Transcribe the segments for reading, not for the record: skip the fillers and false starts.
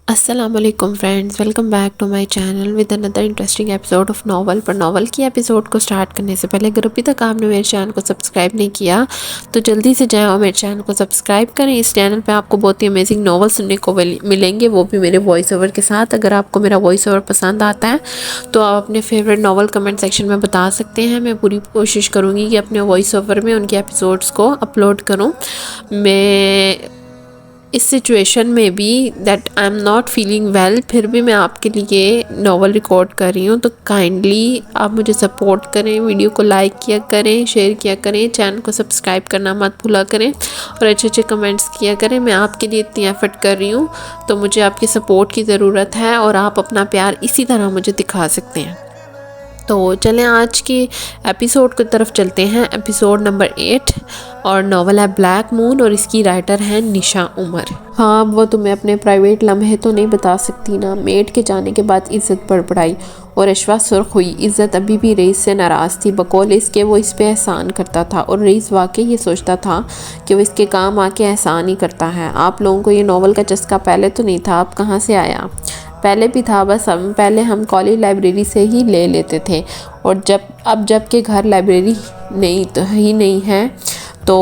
السلام علیکم friends, welcome back to my channel with another interesting episode of novel. پر novel کی episode کو سٹارٹ کرنے سے پہلے اگر ابھی تک آپ نے میرے چینل کو سبسکرائب نہیں کیا تو جلدی سے جائیں اور میرے چینل کو سبسکرائب کریں۔ اس چینل پہ آپ کو بہت ہی امیزنگ ناول سننے کو ملیں گے، وہ بھی میرے وائس اوور کے ساتھ۔ اگر آپ کو میرا وائس اوور پسند آتا ہے تو آپ اپنے فیوریٹ ناول کمنٹ سیکشن میں بتا سکتے ہیں۔ میں پوری کوشش کروں گی کہ اپنے وائس اوور میں ان کے ایپیسوڈز کو اپلوڈ کروں۔ میں اس سچویشن میں بھی that I am not feeling well, پھر بھی میں آپ کے لیے ناول ریکارڈ کر رہی ہوں، تو کائنڈلی آپ مجھے سپورٹ کریں، ویڈیو کو لائک کیا کریں، شیئر کیا کریں، چینل کو سبسکرائب کرنا مت بھولا کریں اور اچھے اچھے کمنٹس کیا کریں۔ میں آپ کے لیے اتنی ایفرٹ کر رہی ہوں تو مجھے آپ کی سپورٹ کی ضرورت ہے، اور آپ اپنا پیار اسی طرح مجھے دکھا سکتے ہیں۔ تو چلیں آج کی ایپیسوڈ کی طرف چلتے ہیں، ایپیسوڈ نمبر 8، اور ناول ہے بلیک مون، اور اس کی رائٹر ہے نشا عمر۔ ہاں وہ تمہیں اپنے پرائیویٹ لمحے تو نہیں بتا سکتی نا۔ میڈ کے جانے کے بعد عزت بڑبڑائی اور اشوا سرخ ہوئی۔ عزت ابھی بھی رئیس سے ناراض تھی، بقول اس کے وہ اس پہ احسان کرتا تھا، اور رئیس واقعی یہ سوچتا تھا کہ وہ اس کے کام آ کے احسان ہی کرتا ہے۔ آپ لوگوں کو یہ ناول کا چسکا پہلے تو نہیں تھا، اب کہاں سے آیا؟ پہلے بھی تھا، بس پہلے ہم کالج لائبریری سے ہی لے لیتے تھے، اور جب کہ گھر لائبریری نہیں ہے تو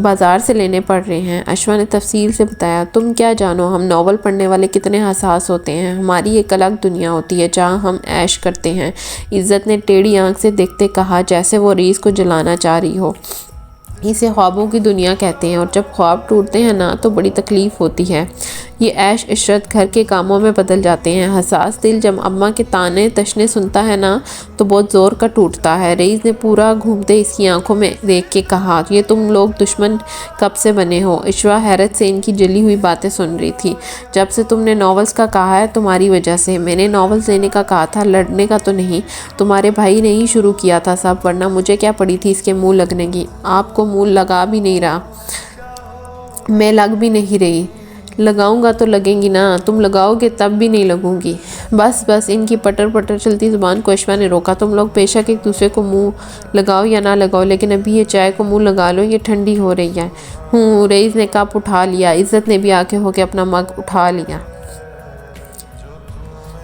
بازار سے لینے پڑ رہے ہیں۔ اشوا نے تفصیل سے بتایا۔ تم کیا جانو ہم ناول پڑھنے والے کتنے حساس ہوتے ہیں، ہماری ایک الگ دنیا ہوتی ہے جہاں ہم عیش کرتے ہیں۔ عزت نے ٹیڑھی آنکھ سے دیکھتے کہا، جیسے وہ رئیس کو جلانا چاہ رہی ہو۔ اسے خوابوں کی دنیا کہتے ہیں، اور جب خواب ٹوٹتے ہیں نا تو بڑی تکلیف ہوتی ہے۔ یہ عیش عشرت گھر کے کاموں میں بدل جاتے ہیں۔ حساس دل جب اماں کے تانے تشنے سنتا ہے نا تو بہت زور کا ٹوٹتا ہے۔ رئیس نے پورا گھومتے اس کی آنکھوں میں دیکھ کے کہا، یہ تم لوگ دشمن کب سے بنے ہو؟ اشوا حیرت سے ان کی جلی ہوئی باتیں سن رہی تھی۔ جب سے تم نے ناولز کا کہا ہے تمہاری وجہ سے۔ میں نے ناولز لینے کا کہا تھا، لڑنے کا تو نہیں۔ تمہارے بھائی نے ہی شروع کیا تھا سب، ورنہ مجھے کیا پڑی تھی اس کے منہ لگنے کی؟ آپ کو منہ لگا بھی نہیں رہا، میں لگ بھی نہیں رہی۔ لگاؤں گا تو لگیں گی نا، تم لگاؤ گے تب بھی نہیں لگوں گی۔ بس ان کی پٹر پٹر چلتی زبان کو اشوا نے روکا۔ تم لوگ بے شک ایک دوسرے کو منہ لگاؤ یا نہ لگاؤ، لیکن ابھی یہ چائے کو منہ لگا لو، یہ ٹھنڈی ہو رہی ہے۔ رئیس نے کپ اٹھا لیا۔ عزت نے بھی آگے ہو کے اپنا مگ اٹھا لیا۔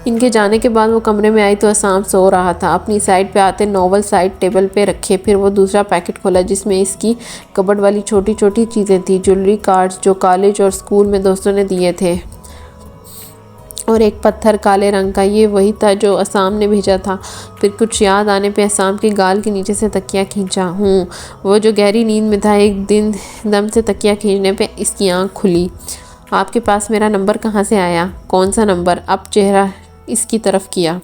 ان کے جانے کے بعد وہ کمرے میں آئی تو عصام سو رہا تھا۔ اپنی سائڈ پہ آتے ناول سائڈ ٹیبل پہ رکھے، پھر وہ دوسرا پیکٹ کھولا جس میں اس کی کبڈ والی چھوٹی چھوٹی چیزیں تھیں، جویلری کارڈز جو کالج اور اسکول میں دوستوں نے دیے تھے، اور ایک پتھر کالے رنگ کا، یہ وہی تھا جو عصام نے بھیجا تھا۔ پھر کچھ یاد آنے پہ عصام کی گال کے نیچے سے تکیہ کھینچا۔ وہ جو گہری نیند میں تھا، ایک دم سے تکیہ کھینچنے پہ اس کی آنکھ کھلی۔ آپ کے پاس میرا نمبر کہاں سے آیا؟ کون سا نمبر؟ اب چہرہ اس کی طرف کیا۔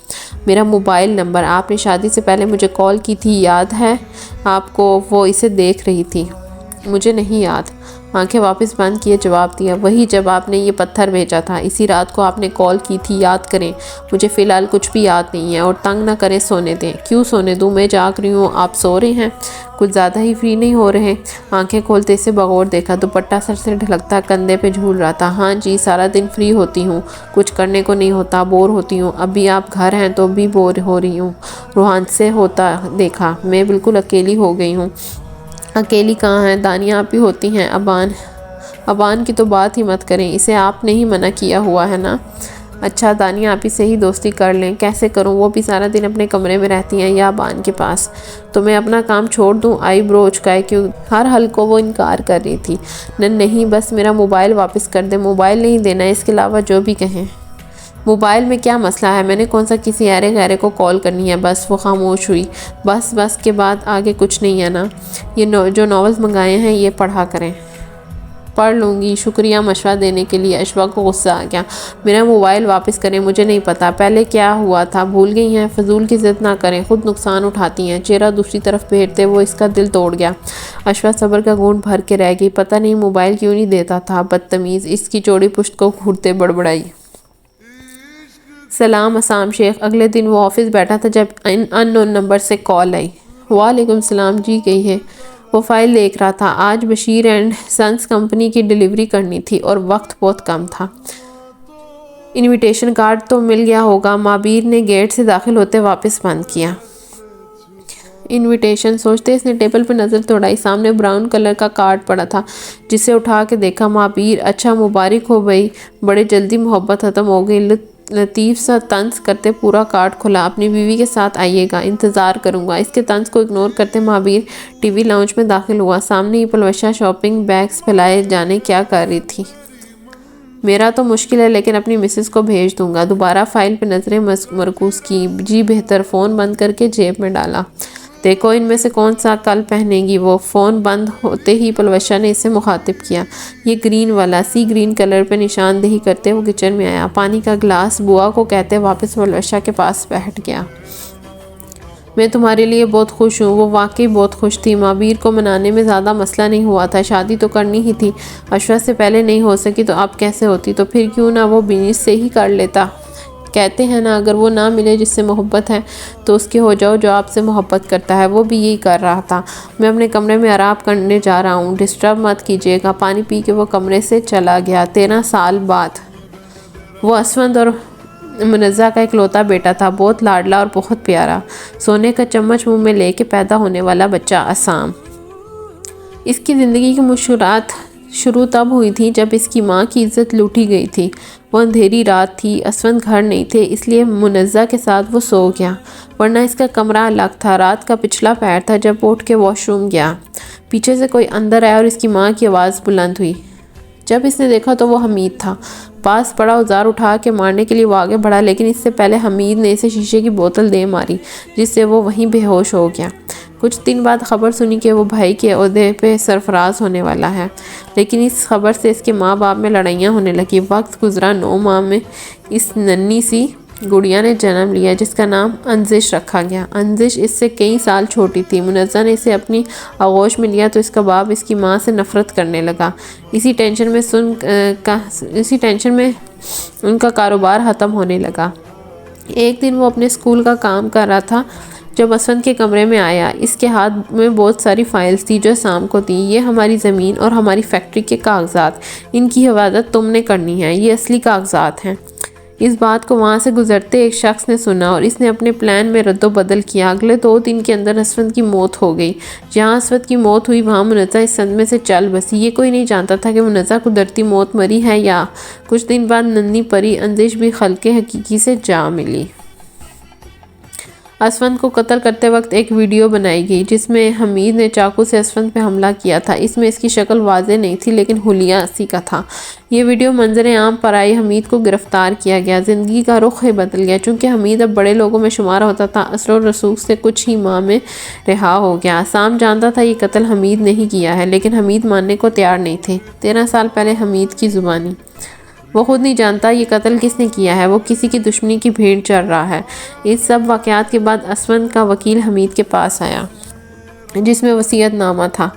میرا موبائل نمبر، آپ نے شادی سے پہلے مجھے کال کی تھی، یاد ہے آپ کو؟ وہ اسے دیکھ رہی تھی۔ مجھے نہیں یاد۔ آنکھیں واپس بند کیے جواب دیا، وہی جب آپ نے یہ پتھر بھیجا تھا، اسی رات کو آپ نے کال کی تھی، یاد کریں۔ مجھے فی الحال کچھ بھی یاد نہیں ہے، اور تنگ نہ کریں، سونے دیں۔ کیوں سونے دوں؟ میں جاگ رہی ہوں، آپ سو رہے ہیں، کچھ زیادہ ہی فری نہیں ہو رہے؟ آنکھیں کھولتے اسے بغور دیکھا، دوپٹہ سر سے ڈھلکتا کندھے پہ جھول رہا تھا۔ ہاں جی، سارا دن فری ہوتی ہوں، کچھ کرنے کو نہیں ہوتا، بور ہوتی ہوں۔ اب بھی آپ گھر ہیں تو بھی بور ہو رہی ہوں، روحان سے ہوتا دیکھا، میں بالکل اکیلی ہو گئی ہوں۔ اکیلی کہاں ہے، دانیہ آپ ہی ہوتی ہیں۔ ابان کی تو بات ہی مت کریں، اسے آپ نے ہی منع کیا ہوا ہے نا۔ اچھا، دانیہ آپ ہی سے ہی دوستی کر لیں۔ کیسے کروں؟ وہ بھی سارا دن اپنے کمرے میں رہتی ہیں یا ابان کے پاس؟ تو میں اپنا کام چھوڑ دوں؟ آئی برو اچکائے کیوں ہر حل کو وہ انکار کر رہی تھی۔ نہیں، بس میرا موبائل واپس کر دیں۔ موبائل نہیں دینا، اس کے علاوہ جو بھی کہیں۔ موبائل میں کیا مسئلہ ہے؟ میں نے کون سا کسی ایرے غیرے کو کال کرنی ہے؟ بس وہ خاموش ہوئی۔ بس کے بعد آگے کچھ نہیں ہے نا؟ یہ جو ناولز منگائے ہیں یہ پڑھا کریں۔ پڑھ لوں گی، شکریہ مشورہ دینے کے لیے۔ اشوا کو غصہ آ گیا۔ میرا موبائل واپس کریں، مجھے نہیں پتا پہلے کیا ہوا تھا، بھول گئی ہیں؟ فضول کی ضد نہ کریں، خود نقصان اٹھاتی ہیں۔ چہرہ دوسری طرف پھیرتے وہ اس کا دل توڑ گیا۔ اشوا صبر کا گھونٹ بھر کے رہ گئی، پتہ نہیں موبائل کیوں نہیں دیتا تھا، بدتمیز۔ اس کی چوڑی پشت کو گھورتے بڑبڑائی، سلام عصام شیخ۔ اگلے دن وہ آفس بیٹھا تھا جب ان نون نمبر سے کال آئی۔ وعلیکم السلام، جی کہیے۔ وہ فائل دیکھ رہا تھا۔ آج بشیر اینڈ سنس کمپنی کی ڈیلیوری کرنی تھی اور وقت بہت کم تھا۔ انویٹیشن کارڈ تو مل گیا ہوگا؟ معابیر نے گیٹ سے داخل ہوتے واپس بند کیا۔ انویٹیشن سوچتے اس نے ٹیبل پہ نظر دوڑائی، سامنے براؤن کلر کا کارڈ پڑا تھا جسے اٹھا کے دیکھا۔ معابیر، اچھا مبارک ہو بھائی، بڑے جلدی محبت ختم ہو گئی۔ لطیف سا طنز کرتے پورا کارڈ کھلا۔ اپنی بیوی کے ساتھ آئیے گا، انتظار کروں گا۔ اس کے طنز کو اگنور کرتے معابیر ٹی وی لاؤنج میں داخل ہوا۔ سامنے ہی پلوشہ شاپنگ بیگز پھیلائے جانے کیا کر رہی تھی۔ میرا تو مشکل ہے لیکن اپنی مسز کو بھیج دوں گا۔ دوبارہ فائل پہ نظریں مرکوز کی۔ جی بہتر۔ فون بند کر کے جیب میں ڈالا۔ دیکھو ان میں سے کون سا کل پہنے گی وہ۔ فون بند ہوتے ہی پلوشہ نے اسے مخاطب کیا۔ یہ گرین والا۔ سی گرین کلر پہ نشاندہی کرتے وہ کچن میں آیا۔ پانی کا گلاس بوا کو کہتے واپس پلوشہ کے پاس بیٹھ گیا۔ میں تمہارے لیے بہت خوش ہوں۔ وہ واقعی بہت خوش تھی۔ معابیر کو منانے میں زیادہ مسئلہ نہیں ہوا تھا۔ شادی تو کرنی ہی تھی۔ اشوا سے پہلے نہیں ہو سکی تو اب کیسے ہوتی؟ تو پھر کیوں نہ وہ بینیش سے ہی کر لیتا۔ کہتے ہیں نا اگر وہ نہ ملے جس سے محبت ہے تو اس کے ہو جاؤ جو آپ سے محبت کرتا ہے۔ وہ بھی یہی کر رہا تھا۔ میں اپنے کمرے میں آرام کرنے جا رہا ہوں، ڈسٹرب مت کیجیے گا۔ پانی پی کے وہ کمرے سے چلا گیا۔ 13 سال بعد وہ اسفند اور منزہ کا اکلوتا بیٹا تھا، بہت لاڈلا اور بہت پیارا، سونے کا چمچ منہ میں لے کے پیدا ہونے والا بچہ عصام۔ اس کی زندگی کی مشکلات شروع تب ہوئی تھیں جب اس کی ماں کی عزت لوٹی گئی تھی۔ وہ اندھیری رات تھی، اسفند گھر نہیں تھے، اس لیے منزہ کے ساتھ وہ سو گیا، ورنہ اس کا کمرہ الگ تھا۔ رات کا پچھلا پہر تھا جب وہ اٹھ کے واش روم گیا۔ پیچھے سے کوئی اندر آیا اور اس کی ماں کی آواز بلند ہوئی۔ جب اس نے دیکھا تو وہ حمید تھا۔ پاس پڑا اوزار اٹھا کے مارنے کے لیے وہ آگے بڑھا لیکن اس سے پہلے حمید نے اسے شیشے کی بوتل دے ماری جس سے وہ وہیں بے ہوش ہو گیا۔ کچھ دن بعد خبر سنی کہ وہ بھائی کے عہدے پہ سرفراز ہونے والا ہے، لیکن اس خبر سے اس کے ماں باپ میں لڑائیاں ہونے لگی۔ وقت گزرا، 9 ماہ میں اس ننھی سی گڑیا نے جنم لیا جس کا نام انزش رکھا گیا۔ انزش اس سے کئی سال چھوٹی تھی۔ منزہ نے اسے اپنی آغوش میں لیا تو اس کا باپ اس کی ماں سے نفرت کرنے لگا۔ اسی ٹینشن میں ان کا کاروبار ختم ہونے لگا۔ ایک دن وہ اپنے اسکول کا کام کر رہا تھا جب اسفند کے کمرے میں آیا۔ اس کے ہاتھ میں بہت ساری فائلز تھی جو عصام کو تھی۔ یہ ہماری زمین اور ہماری فیکٹری کے کاغذات، ان کی حفاظت تم نے کرنی ہے، یہ اصلی کاغذات ہیں۔ اس بات کو وہاں سے گزرتے ایک شخص نے سنا اور اس نے اپنے پلان میں رد و بدل کیا۔ اگلے 2 دن کے اندر اسفند کی موت ہو گئی۔ جہاں اسفند کی موت ہوئی وہاں منزہ اس صدمے سے چل بسی۔ یہ کوئی نہیں جانتا تھا کہ منزہ قدرتی موت مری ہے یا کچھ دن بعد ننھی پری انزش بھی خلق حقیقی سے جا ملی۔ اسفند کو قتل کرتے وقت ایک ویڈیو بنائی گئی جس میں حمید نے چاقو سے اسفند پہ حملہ کیا تھا۔ اس میں اس کی شکل واضح نہیں تھی لیکن حلیہ اسی کا تھا۔ یہ ویڈیو منظر عام پر آئی۔ حمید کو گرفتار کیا گیا۔ زندگی کا رخ ہی بدل گیا۔ چونکہ حمید اب بڑے لوگوں میں شمار ہوتا تھا، اثر و رسوخ سے کچھ ہی ماہ میں رہا ہو گیا۔ عصام جانتا تھا یہ قتل حمید نے ہی کیا ہے لیکن حمید ماننے کو تیار نہیں تھے۔ 13 سال پہلے حمید کی زبانی۔ وہ خود نہیں جانتا یہ قتل کس نے کیا ہے۔ وہ کسی کی دشمنی کی بھیڑ چڑھ رہا ہے۔ اس سب واقعات کے بعد اسفند کا وکیل حمید کے پاس آیا جس میں وصیت نامہ تھا۔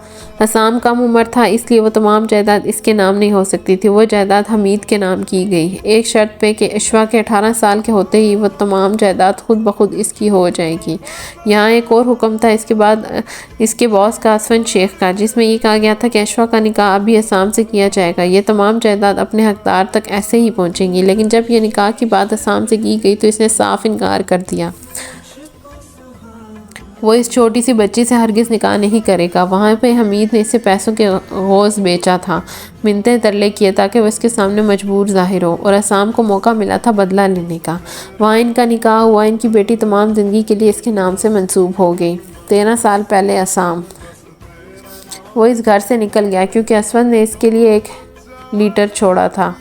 عصام کم عمر تھا اس لیے وہ تمام جائیداد اس کے نام نہیں ہو سکتی تھی۔ وہ جائیداد حمید کے نام کی گئی، ایک شرط پہ کہ اشوا کے 18 سال کے ہوتے ہی وہ تمام جائیداد خود بخود اس کی ہو جائے گی۔ یہاں ایک اور حکم تھا اس کے بعد اس کے باس کا، اسفند شیخ کا، جس میں یہ کہا گیا تھا کہ اشوا کا نکاح اب بھی عصام سے کیا جائے گا۔ یہ تمام جائیداد اپنے حقدار تک ایسے ہی پہنچیں گی۔ لیکن جب یہ نکاح کی بات عصام سے کی گئی تو اس نے صاف انکار کر دیا۔ وہ اس چھوٹی سی بچی سے ہرگز نکاح نہیں کرے گا۔ وہاں پہ حمید نے اسے پیسوں کے غوض بیچا تھا، منتیں ترلے کیے تاکہ وہ اس کے سامنے مجبور ظاہر ہو، اور عصام کو موقع ملا تھا بدلہ لینے کا۔ وہاں ان کا نکاح ہوا۔ ان کی بیٹی تمام زندگی کے لیے اس کے نام سے منسوب ہو گئی۔ 13 سال پہلے عصام وہ اس گھر سے نکل گیا کیونکہ اسفند نے اس کے لیے ایک لیٹر چھوڑا تھا۔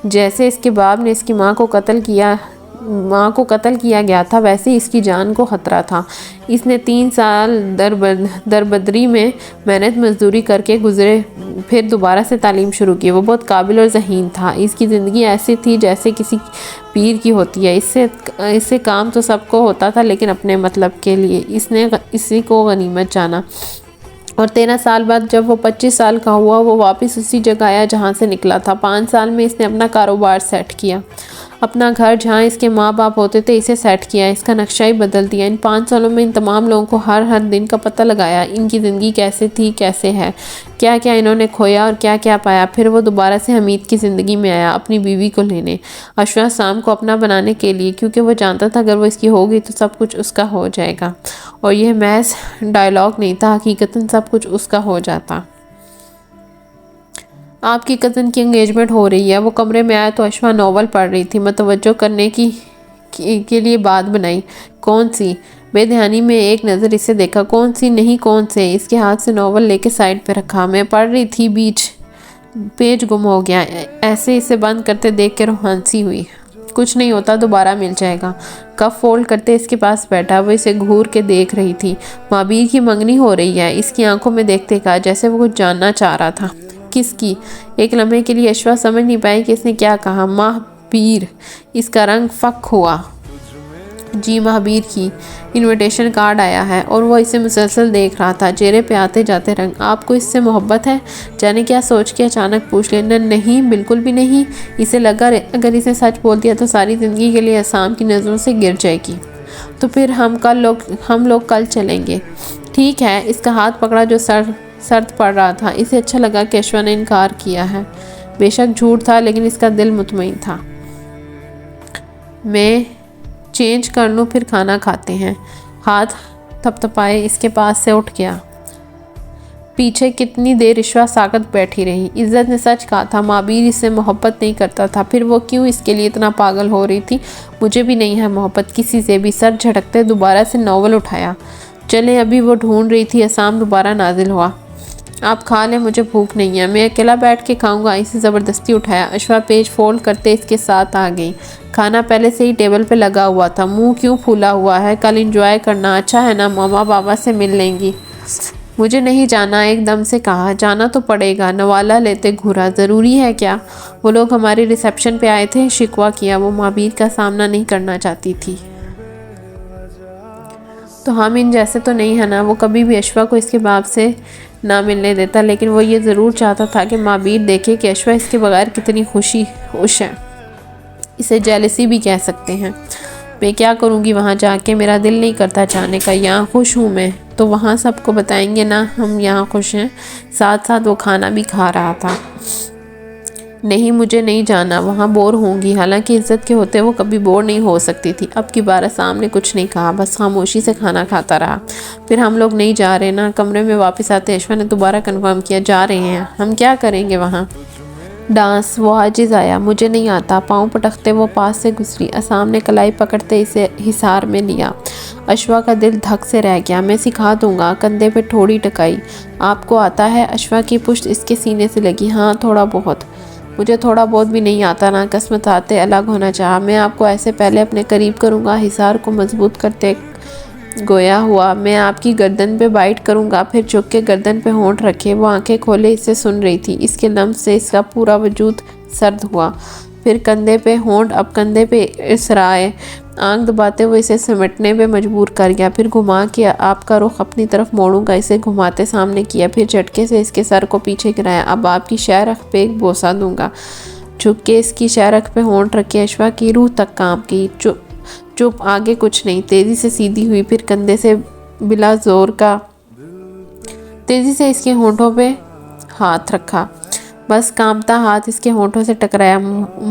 جیسے اس کے باپ نے اس کی ماں کو قتل کیا گیا تھا ویسے ہی اس کی جان کو خطرہ تھا۔ اس نے 3 سال دربدری میں محنت مزدوری کر کے گزرے، پھر دوبارہ سے تعلیم شروع کی۔ وہ بہت قابل اور ذہین تھا۔ اس کی زندگی ایسی تھی جیسے کسی پیر کی ہوتی ہے۔ اس سے کام تو سب کو ہوتا تھا لیکن اپنے مطلب کے لیے۔ اس نے اسی کو غنیمت جانا۔ اور 13 سال بعد جب وہ 25 سال کا ہوا وہ واپس اسی جگہ آیا جہاں سے نکلا تھا۔ 5 سال میں اس نے اپنا کاروبار سیٹ کیا۔ اپنا گھر جہاں اس کے ماں باپ ہوتے تھے اسے سیٹ کیا، اس کا نقشہ ہی بدل دیا۔ ان 5 سالوں میں ان تمام لوگوں کو ہر دن کا پتہ لگایا، ان کی زندگی کیسے تھی، کیسے ہے، کیا کیا انہوں نے کھویا اور کیا کیا پایا۔ پھر وہ دوبارہ سے حمید کی زندگی میں آیا اپنی بیوی کو لینے، اشوا سام کو اپنا بنانے کے لیے، کیونکہ وہ جانتا تھا اگر وہ اس کی ہوگی تو سب کچھ اس کا ہو جائے گا۔ اور یہ محض ڈائیلاگ نہیں تھا، حقیقتاً سب کچھ اس کا ہو جاتا۔ آپ کی کزن کی انگیجمنٹ ہو رہی ہے۔ وہ کمرے میں آیا تو اشوا ناول پڑھ رہی تھی۔ متوجہ کرنے کے لیے بات بنائی، کون سی؟ بے دھیانی میں ایک نظر اسے دیکھا، کون سی نہیں کون سے؟ اس کے ہاتھ سے ناول لے کے سائڈ پہ رکھا۔ میں پڑھ رہی تھی، بیچ پیج گم ہو گیا۔ ایسے اسے بند کرتے دیکھ کے روحانسی ہوئی۔ کچھ نہیں ہوتا، دوبارہ مل جائے گا۔ کف فولڈ کرتے اس کے پاس بیٹھا، وہ اسے گھور کے دیکھ رہی تھی۔ مابیر کی منگنی ہو رہی ہے، اس کی آنکھوں میں دیکھتے کہا، جیسے وہ کچھ جاننا چاہ رہا تھا۔ کس کی؟ ایک لمحے کے لیے اشوا سمجھ نہیں پائی کہ اس نے کیا کہا۔ مہابیر؟ اس کا رنگ فک ہوا۔ جی مہابیر کی انویٹیشن کارڈ آیا ہے، اور وہ اسے مسلسل دیکھ رہا تھا، چہرے پہ آتے جاتے رنگ۔ آپ کو اس سے محبت ہے؟ جانے کیا سوچ کے اچانک پوچھ لیا۔ نہیں، بالکل بھی نہیں۔ اسے لگا اگر اسے سچ بول دیا تو ساری زندگی کے لیے عصام کی نظروں سے گر جائے گی۔ تو پھر ہم لوگ کل چلیں گے۔ ٹھیک ہے۔ اس کا ہاتھ پکڑا جو سرد پڑ رہا تھا۔ اسے اچھا لگا کہ اشوا نے انکار کیا ہے۔ بے شک جھوٹ تھا، لیکن اس کا دل مطمئن تھا۔ میں چینج کر لوں، پھر کھانا کھاتے ہیں۔ ہاتھ تھپتھپائے اس کے پاس سے اٹھ گیا۔ پیچھے کتنی دیر اشوا ساکت بیٹھی رہی۔ عزت نے سچ کہا تھا، مابیر اس سے محبت نہیں کرتا تھا، پھر وہ کیوں اس کے لیے اتنا پاگل ہو رہی تھی؟ مجھے بھی نہیں ہے محبت کسی سے بھی۔ سر جھٹکتے دوبارہ سے ناول اٹھایا۔ چلیں، ابھی وہ ڈھونڈ رہی تھی۔ عصام دوبارہ نازل ہوا۔ آپ کھا لیں، مجھے بھوک نہیں ہے۔ میں اکیلا بیٹھ کے کھاؤں گا۔ اسے زبردستی اٹھایا۔ اشوا پیج فولڈ کرتے اس کے ساتھ آ گئی۔ کھانا پہلے سے ہی ٹیبل پہ لگا ہوا تھا۔ منہ کیوں پھولا ہوا ہے؟ کل انجوائے کرنا، اچھا ہے نا؟ ماما بابا سے مل لیں گی۔ مجھے نہیں جانا، ایک دم سے کہا۔ جانا تو پڑے گا، نوالہ لیتے گھورا۔ ضروری ہے کیا؟ وہ لوگ ہمارے ریسیپشن پہ آئے تھے، شکوہ کیا۔ وہ مابیر کا سامنا نہیں کرنا چاہتی تھی۔ تو ہم ان جیسے تو نہیں ہے نا؟ وہ کبھی بھی اشوا کو اس کے باپ سے نہ ملنے دیتا، لیکن وہ یہ ضرور چاہتا تھا کہ مابیر دیکھے کہ اشوا اس کے بغیر کتنی خوش ہے۔ اسے جیلسی بھی کہہ سکتے ہیں۔ میں کیا کروں گی وہاں جا کے؟ میرا دل نہیں کرتا جانے کا۔ یہاں خوش ہوں میں، تو وہاں سب کو بتائیں گے نا ہم یہاں خوش ہیں۔ ساتھ ساتھ وہ کھانا بھی کھا رہا تھا۔ نہیں، مجھے نہیں جانا، وہاں بور ہوں گی۔ حالانکہ عزت کے ہوتے وہ کبھی بور نہیں ہو سکتی تھی۔ اب کی بار عصام نے کچھ نہیں کہا، بس خاموشی سے کھانا کھاتا رہا۔ پھر ہم لوگ نہیں جا رہے نا؟ کمرے میں واپس آتے اشوا نے دوبارہ کنفرم کیا، جا رہے ہیں۔ ہم کیا کریں گے وہاں؟ ڈانس۔ وہ عاجز آیا، مجھے نہیں آتا۔ پاؤں پٹکتے وہ پاس سے گزری۔ عصام نے کلائی پکڑتے اسے حصار میں لیا۔ اشوا کا دل دھک سے رہ گیا۔ میں سکھا دوں گا۔ کندھے پہ ٹھوڑی ٹکائی۔ آپ کو آتا ہے؟ اشوا کی پشت اس کے سینے سے لگی۔ ہاں، تھوڑا بہت۔ مجھے تھوڑا بہت بھی نہیں آتا نا۔ قسمت آتے الگ ہونا چاہا۔ میں آپ کو ایسے پہلے اپنے قریب کروں گا، حصار کو مضبوط کرتے گویا ہوا۔ میں آپ کی گردن پہ بائٹ کروں گا، پھر جھک کے گردن پہ ہونٹ رکھے۔ وہ آنکھیں کھولے اسے سن رہی تھی۔ اس کے لمس سے اس کا پورا وجود سرد ہوا۔ پھر کندھے پہ ہونٹ، اب کندھے پہ اسرائے۔ آنکھ دباتے وہ اسے سمٹنے پہ مجبور کر گیا۔ پھر گھما کے آپ کا رخ اپنی طرف موڑوں گا، اسے گھماتے سامنے کیا۔ پھر جھٹکے سے اس کے سر کو پیچھے گرایا۔ اب آپ کی شہرخ پہ ایک بوسہ دوں گا۔ جھک کے اس کی شہرخ پہ ہونٹ رکھے۔ اشوا کی روح تک کانپ گئی۔ چپ، آگے کچھ نہیں۔ تیزی سے سیدھی ہوئی، پھر کندھے سے بلا زور کا تیزی سے اس کے ہونٹوں پہ ہاتھ رکھا۔ بس کانپتا ہاتھ اس کے ہونٹوں سے ٹکرایا۔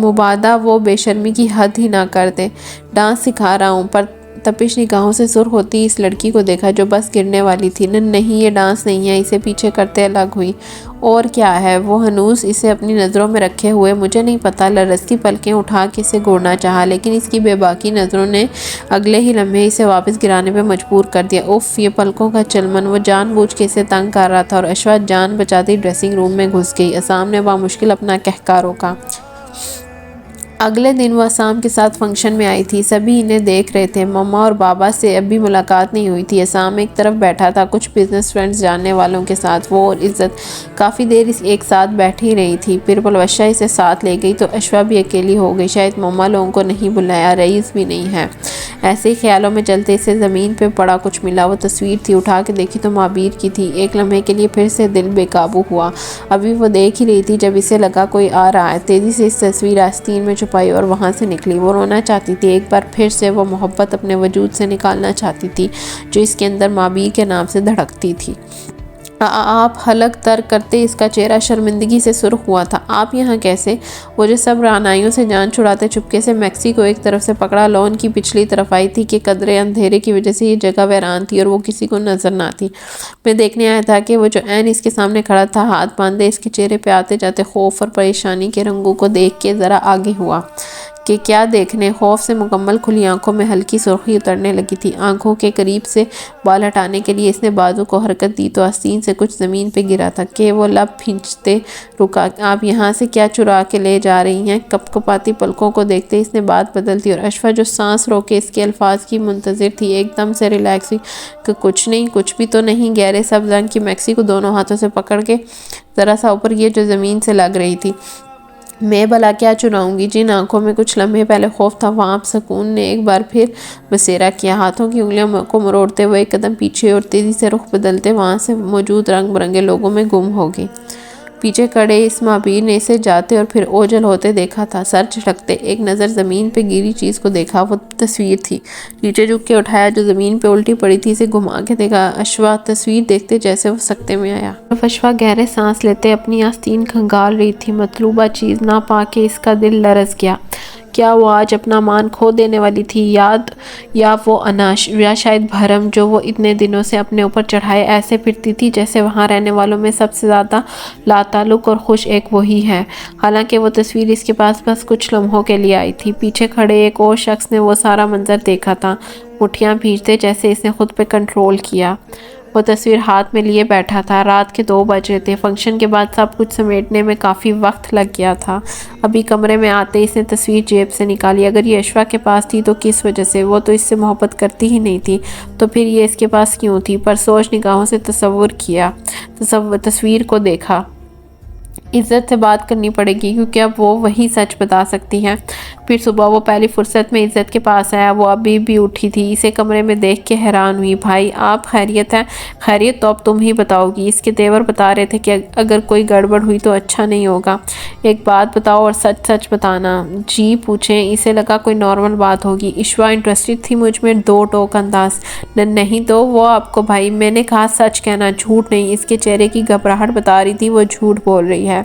مبادا وہ بے شرمی کی حد ہی نہ کر دے۔ ڈانس سکھا رہا ہوں۔ پر تپش نگاہوں سے سرخ ہوتی اس لڑکی کو دیکھا جو بس گرنے والی تھی۔ نہیں، یہ ڈانس نہیں ہے۔ اسے پیچھے کرتے الگ ہوئی۔ اور کیا ہے؟ وہ ہنوز اسے اپنی نظروں میں رکھے ہوئے۔ مجھے نہیں پتا۔ لرزتی پلکیں اٹھا کے اسے گھورنا چاہا، لیکن اس کی بے باکی نظروں نے اگلے ہی لمحے اسے واپس گرانے پہ مجبور کر دیا۔ اف، یہ پلکوں کا چلمن۔ وہ جان بوجھ کے اسے تنگ کر رہا تھا، اور اشوا جان بچاتی ڈریسنگ روم میں گھس گئی۔ عصام نے بامشکل اپنا کہکا روکا۔ اگلے دن وہ عصام کے ساتھ فنکشن میں آئی تھی۔ سبھی انہیں دیکھ رہے تھے۔ مما اور بابا سے اب بھی ملاقات نہیں ہوئی تھی۔ عصام ایک طرف بیٹھا تھا کچھ بزنس فرینڈز جاننے والوں کے ساتھ۔ وہ اور عزت کافی دیر ایک ساتھ بیٹھی رہی تھی، پھر پلوشہ اسے ساتھ لے گئی تو اشوا بھی اکیلی ہو گئی۔ شاید مما لوگوں کو نہیں بلایا، رئیس بھی نہیں ہے۔ ایسے ہی خیالوں میں چلتے اسے زمین پہ پڑا کچھ ملا، وہ تصویر تھی، اٹھا کے دیکھی تو معابیر کی تھی۔ ایک لمحے کے لیے پھر سے دل بے قابو ہوا، ابھی وہ دیکھ ہی رہی تھی جب اسے لگا کوئی آ رہا ہے۔ تیزی سے اس تصویر آستین میں چھپائی اور وہاں سے نکلی۔ وہ رونا چاہتی تھی، ایک بار پھر سے وہ محبت اپنے وجود سے نکالنا چاہتی تھی جو اس کے اندر معابیر کے نام سے دھڑکتی تھی۔ آپ حلق تر کرتے اس کا چہرہ شرمندگی سے سرخ ہوا تھا۔ آپ یہاں کیسے؟ وہ جو سب رعنائیوں سے جان چھڑاتے چپکے سے میکسی کو ایک طرف سے پکڑا، لون کی پچھلی طرف آئی تھی کہ قدرے اندھیرے کی وجہ سے یہ جگہ ویران تھی اور وہ کسی کو نظر نہ تھی۔ میں دیکھنے آیا تھا کہ وہ جو عین اس کے سامنے کھڑا تھا، ہاتھ باندھے، اس کے چہرے پہ آتے جاتے خوف اور پریشانی کے رنگوں کو دیکھ کے ذرا آگے ہوا کہ کیا دیکھنے۔ خوف سے مکمل کھلی آنکھوں میں ہلکی سرخی اترنے لگی تھی۔ آنکھوں کے قریب سے بال ہٹانے کے لیے اس نے بازو کو حرکت دی تو آستین سے کچھ زمین پہ گرا تھا کہ وہ لب پھینچتے رکا۔ آپ یہاں سے کیا چرا کے لے جا رہی ہیں؟ کپ کپاتی پلکوں کو دیکھتے اس نے بات بدل دی اور اشفا جو سانس روکے اس کے الفاظ کی منتظر تھی ایک دم سے ریلیکس ہوئی کہ کچھ نہیں، کچھ بھی تو نہیں۔ گہرے سبز رنگ کی میکسی کو دونوں ہاتھوں سے پکڑ کے ذرا سا اوپر یہ جو زمین سے لگ رہی تھی۔ میں بھلا کیا چراؤں گی؟ جن آنکھوں میں کچھ لمحے پہلے خوف تھا وہاں اب سکون نے ایک بار پھر بسیرا کیا۔ ہاتھوں کی انگلیاں کو مروڑتے ہوئے ایک قدم پیچھے اور تیزی سے رخ بدلتے وہاں سے موجود رنگ برنگے لوگوں میں گم ہو گئی۔ پیچھے کھڑے اس معابیر نے اسے جاتے اور پھر اوجھل ہوتے دیکھا تھا۔ سر جھٹکتے ایک نظر زمین پہ گری چیز کو دیکھا، وہ تصویر تھی۔ نیچے جھک کے اٹھایا جو زمین پہ الٹی پڑی تھی، اسے گھما کے دیکھا۔ اشوا تصویر دیکھتے جیسے وہ سکتے میں آیا۔ اشوا گہرے سانس لیتے اپنی آستین کھنگال رہی تھی۔ مطلوبہ چیز نہ پا کے اس کا دل لرز گیا۔ کیا وہ آج اپنا مان کھو دینے والی تھی؟ یا وہ اناش، یا شاید بھرم جو وہ اتنے دنوں سے اپنے اوپر چڑھائے ایسے پھرتی تھی جیسے وہاں رہنے والوں میں سب سے زیادہ لاتعلق اور خوش ایک وہی ہے۔ حالانکہ وہ تصویر اس کے پاس بس کچھ لمحوں کے لیے آئی تھی۔ پیچھے کھڑے ایک اور شخص نے وہ سارا منظر دیکھا تھا، مٹھیاں بھینچتے جیسے اس نے خود پہ کنٹرول کیا۔ وہ تصویر ہاتھ میں لیے بیٹھا تھا۔ رات کے 2 بج رہے تھے۔ فنکشن کے بعد سب کچھ سمیٹنے میں کافی وقت لگ گیا تھا۔ ابھی کمرے میں آتے اس نے تصویر جیب سے نکالی۔ اگر یہ اشوا کے پاس تھی تو کس وجہ سے؟ وہ تو اس سے محبت کرتی ہی نہیں تھی، تو پھر یہ اس کے پاس کیوں تھی؟ پرسوچ نگاہوں سے تصویر کو دیکھا۔ عزت سے بات کرنی پڑے گی کیونکہ اب وہ وہی سچ بتا سکتی ہے۔ پھر صبح وہ پہلی فرصت میں عزت کے پاس آیا۔ وہ ابھی بھی اٹھی تھی۔ اسے کمرے میں دیکھ کے حیران ہوئی۔ بھائی آپ خیریت ہے؟ خیریت تو اب تم ہی بتاؤ گی۔ اس کے تیور بتا رہے تھے کہ اگر کوئی گڑبڑ ہوئی تو اچھا نہیں ہوگا۔ ایک بات بتاؤ اور سچ سچ بتانا۔ جی پوچھیں۔ اسے لگا کوئی نارمل بات ہوگی۔ اشوا انٹرسٹڈ تھی مجھ میں، 2 ٹوک انداز۔ نہیں تو وہ آپ کو بھائی میں نے کہا سچ کہنا، جھوٹ نہیں۔ اس کے چہرے کی گھبراہٹ بتا رہی تھی وہ جھوٹ بول رہی ہے۔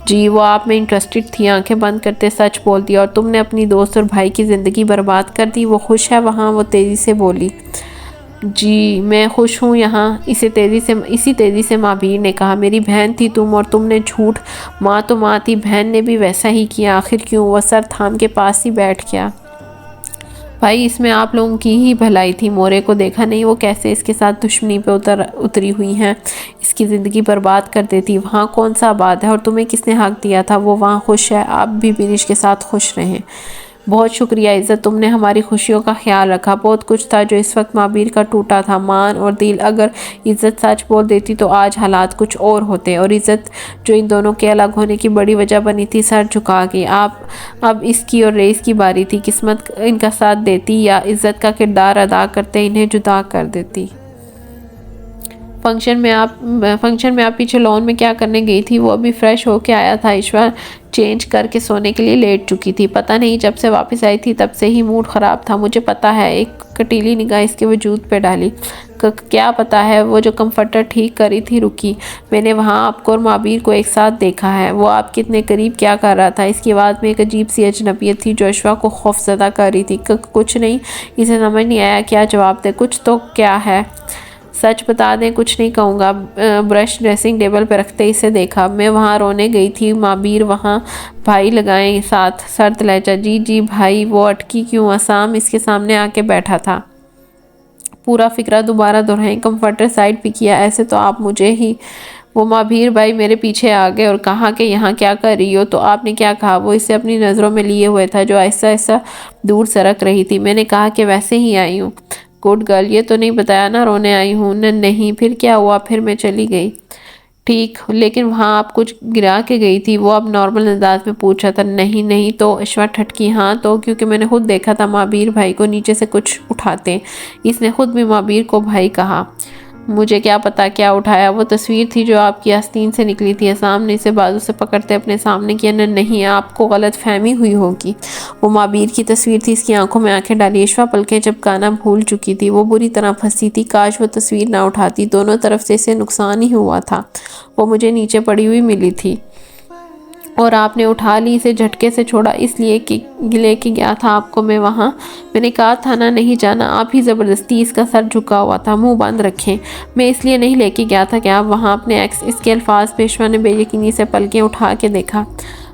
جی وہ آپ میں انٹرسٹڈ تھی۔ آنکھیں بند کرتے سچ بول دیا۔ اور تم نے اپنی دوست اور بھائی کی زندگی برباد کر دی۔ وہ خوش ہے وہاں؟ وہ تیزی سے بولی۔ جی میں خوش ہوں یہاں، اسی تیزی سے معابیر نے کہا۔ میری بہن تھی تم اور تم نے جھوٹ۔ ماں تو ماں تھی، بہن نے بھی ویسا ہی کیا۔ آخر کیوں؟ وہ سر تھام کے پاس ہی بیٹھ گیا۔ بھائی اس میں آپ لوگوں کی ہی بھلائی تھی، مورے کو دیکھا نہیں وہ کیسے اس کے ساتھ دشمنی پہ اتری ہوئی ہیں، اس کی زندگی برباد کر دیتی۔ وہاں کون سا آباد ہے اور تمہیں کس نے حق دیا تھا؟ وہ وہاں خوش ہے، آپ بھی بنش کے ساتھ خوش رہیں۔ بہت شکریہ عزت، تم نے ہماری خوشیوں کا خیال رکھا۔ بہت کچھ تھا جو اس وقت معابیر کا ٹوٹا تھا، مان اور دل۔ اگر عزت سچ بول دیتی تو آج حالات کچھ اور ہوتے، اور عزت جو ان دونوں کے الگ ہونے کی بڑی وجہ بنی تھی سر جھکا گئی۔ اب اس کی اور رئیس کی باری تھی، قسمت ان کا ساتھ دیتی یا عزت کا کردار ادا کرتے انہیں جدا کر دیتی۔ فنکشن میں آپ پیچھے لون میں کیا کرنے گئی تھی؟ وہ ابھی فریش ہو کے آیا تھا۔ اشوا چینج کر کے سونے کے لیے لیٹ چکی تھی۔ پتہ نہیں، جب سے واپس آئی تھی تب سے ہی موڈ خراب تھا۔ مجھے پتہ ہے، ایک کٹیلی نگاہ اس کے وجود پہ ڈالی۔ کیا پتہ ہے؟ وہ جو کمفرٹر ٹھیک کری تھی رکی۔ میں نے وہاں آپ کو اور معابیر کو ایک ساتھ دیکھا ہے۔ وہ آپ کے اتنے قریب کیا کر رہا تھا؟ اس کی آواز میں ایک عجیب سی اجنبیت تھی جو اشوا کو خوف زدہ کر رہی تھی۔ کچھ نہیں۔ اسے سمجھ نہیں آیا کیا جواب دے۔ کچھ تو کیا ہے؟ سچ بتا دیں۔ کچھ نہیں کہوں گا۔ برش ڈریسنگ ٹیبل پہ رکھتے اسے دیکھا۔ میں وہاں رونے گئی تھی۔ معابیر وہاں بھائی لگائیں ساتھ، سرد لہجہ۔ جی بھائی۔ وہ اٹکی کیوں؟ اسام اس کے سامنے آ کے بیٹھا تھا۔ پورا فقرہ دوبارہ دہرائیں۔ کمفرٹر سائڈ پہ کیا۔ ایسے تو آپ مجھے ہی۔ وہ معابیر بھائی میرے پیچھے آ گئے اور کہا کہ یہاں کیا کر رہی ہو؟ تو آپ نے کیا کہا؟ وہ اسے اپنی نظروں میں لیے ہوئے تھا جو ایسا ایسا دور سرک رہی تھی۔ میں نے کہا کہ ویسے ہی آئی ہوں۔ گڈ گرل، یہ تو نہیں بتایا نا رونے آئی ہوں؟ نہیں۔ پھر کیا ہوا؟ پھر میں چلی گئی۔ ٹھیک، لیکن وہاں آپ کچھ گرا کے گئی تھی، وہ اب نارمل انداز میں پوچھا تھا۔ نہیں نہیں، تو اشوا ٹھٹکی۔ ہاں تو، کیونکہ میں نے خود دیکھا تھا معابیر بھائی کو نیچے سے کچھ اٹھاتے۔ اس نے خود بھی معابیر کو بھائی کہا۔ مجھے کیا پتا کیا اٹھایا، وہ تصویر تھی جو آپ کی آستین سے نکلی تھی۔ عصام نے اسے بازو سے پکڑتے اپنے سامنے کیا۔ نہیں، آپ کو غلط فہمی ہوئی ہوگی، وہ معابیر کی تصویر تھی۔ اس کی آنکھوں میں آنکھیں ڈالی اشوا پلکیں چپکانا بھول چکی تھی۔ وہ بری طرح پھنسی تھی، کاش وہ تصویر نہ اٹھاتی، دونوں طرف سے اسے نقصان ہی ہوا تھا۔ وہ مجھے نیچے پڑی ہوئی ملی تھی اور آپ نے اٹھا لی، اسے جھٹکے سے چھوڑا اس لیے کہ لے کے گیا تھا آپ کو میں وہاں۔ میں نے کہا تھا نا نہیں جانا، آپ ہی زبردستی۔ اس کا سر جھکا ہوا تھا، منہ بند رکھیں۔ میں اس لیے نہیں لے کے گیا تھا کہ آپ وہاں اپنے ایکس۔ اس کے الفاظ پہ اشوا نے بے یقینی سے پلکیں اٹھا کے دیکھا۔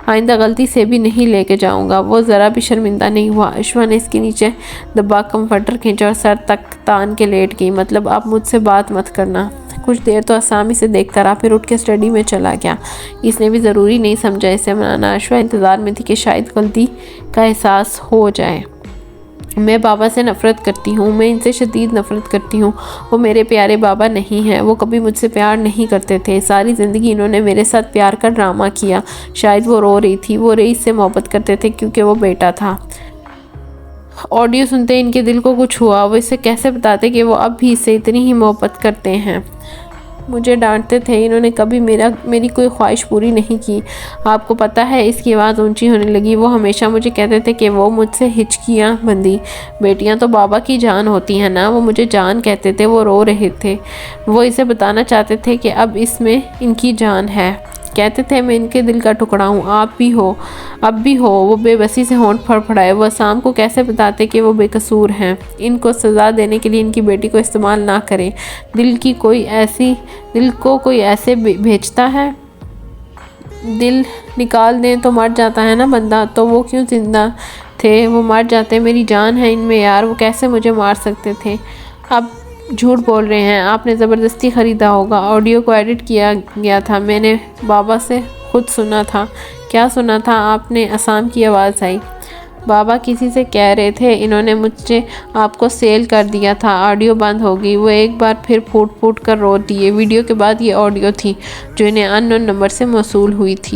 آئندہ غلطی سے بھی نہیں لے کے جاؤں گا۔ وہ ذرا بھی شرمندہ نہیں ہوا۔ اشوا نے اس کے نیچے دبا کمفرٹر کھینچا اور سر تک تان کے لیٹ گئی۔ مطلب آپ مجھ سے بات مت کرنا۔ کچھ دیر تو عصام اسے دیکھتا رہا، پھر اٹھ کے اسٹڈی میں چلا گیا۔ اس نے بھی ضروری نہیں سمجھا اسے منانا۔ اشوا انتظار میں تھی کہ شاید غلطی کا احساس ہو جائے۔ میں بابا سے نفرت کرتی ہوں، میں ان سے شدید نفرت کرتی ہوں۔ وہ میرے پیارے بابا نہیں ہیں، وہ کبھی مجھ سے پیار نہیں کرتے تھے۔ ساری زندگی انہوں نے میرے ساتھ پیار کا ڈرامہ کیا۔ شاید وہ رو رہی تھی، وہ رئیس سے محبت کرتے تھے کیونکہ وہ بیٹا تھا۔ آڈیو سنتے ان کے دل کو کچھ ہوا۔ وہ اسے کیسے بتاتے کہ وہ اب بھی اس سے اتنی ہی محبت کرتے ہیں۔ مجھے ڈانٹتے تھے، انہوں نے کبھی میری کوئی خواہش پوری نہیں کی۔ آپ کو پتہ ہے، اس کی آواز اونچی ہونے لگی، وہ ہمیشہ مجھے کہتے تھے کہ وہ مجھ سے ہچکیاں بندھی۔ بیٹیاں تو بابا کی جان ہوتی ہیں نا، وہ مجھے جان کہتے تھے۔ وہ رو رہے تھے، وہ اسے بتانا چاہتے تھے کہ اب اس میں ان کی جان ہے۔ کہتے تھے میں ان کے دل کا ٹکڑا ہوں، آپ بھی ہو، اب بھی ہو۔ وہ بے بسی سے ہونٹ پھڑپھڑائے۔ وہ عصام کو کیسے بتاتے کہ وہ بے قصور ہیں؟ ان کو سزا دینے کے لیے ان کی بیٹی کو استعمال نہ کریں۔ دل کو کوئی ایسے بھیجتا ہے؟ دل نکال دیں تو مر جاتا ہے نا بندہ، تو وہ کیوں زندہ تھے؟ وہ مر جاتے، میری جان ہے ان میں یار، وہ کیسے مجھے مار سکتے تھے؟ اب جھوٹ بول رہے ہیں، آپ نے زبردستی خریدا ہوگا۔ آڈیو کو ایڈٹ کیا گیا تھا، میں نے بابا سے خود سنا تھا۔ کیا سنا تھا آپ نے؟ عصام کی آواز آئی۔ بابا کسی سے کہہ رہے تھے انہوں نے مجھے آپ کو سیل کر دیا تھا۔ آڈیو بند ہو گئی، وہ ایک بار پھر پھوٹ پھوٹ کر رو دیے۔ ویڈیو کے بعد یہ آڈیو تھی جو انہیں ان نون نمبر سے موصول ہوئی تھی۔